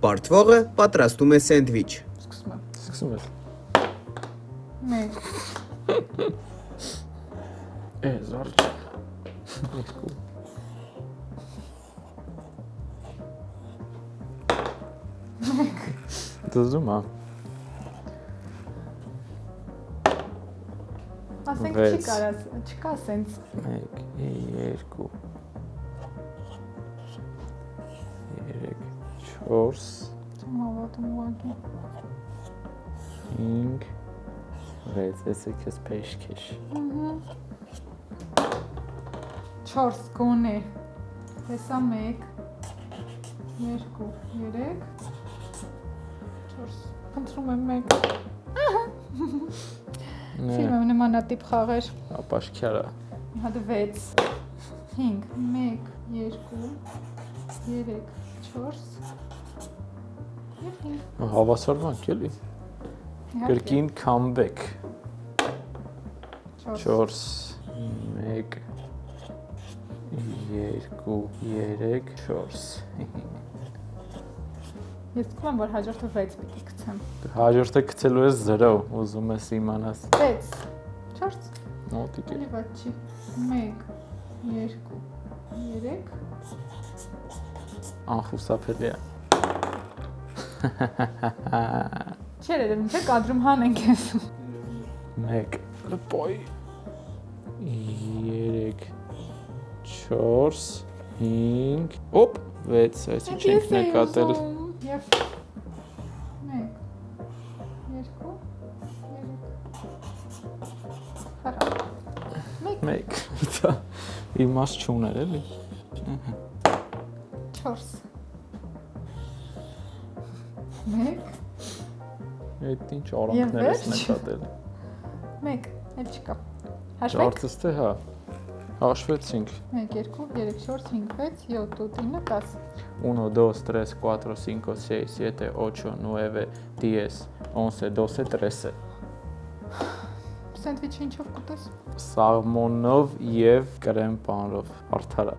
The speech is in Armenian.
Պարտվողը պատրաստում է սենդվիչ։ Սկսում ես։ Մեկ։ Զարջ։ Երկու։ Դուզում հա։ Ասենք Վեց։ չի կարաս, չկա սենց։ 1 2 3 4 Չեմ հավատում ուղղակի։ 5 6 Էսը քեզ փեշքեշ։ 4 գոնե։ Հեսա 1 2 3 4 Խնդրում եմ 1 Ֆիլմը նմանատիպ խաղեր։ Ապաշքյարա։ Հա 6 5 1 2 3 4 Եվ 5 Հավասարմանք էլի։ Կրկին comeback 4 1 2 3 4 Ես թվում եմ, որ հաջորդը 6 պիտի գցեմ։ Հաջորդը գցելու ես 0, ուզում ես իմանաս։ 6 4 Մոտիկ է։ Էլի վատ չի։ 1 2 3 Անխուսափելի է։ Չէր երևում, չէ՞ կադրում հանենք ես։ 1 լպոյ 3 4 5 օպ 6 այսի չենք նկատել Եվ 1 2 3 Հարա 1 դա իմաստ չուներ էլի 4 1 Այդ ինչ արանքներ ես նկատել 1 էլ չկա Հաշվեք Ճարտս թե հա Հաշվեցինք 1 2 3 4 5 6 7 8 9 10 1 2 3 4 5 6 7 8 9 10 11 12 13 Սենդվիչը ինչով կուտես Սալմոնով եւ կրեմ պանրով արդարա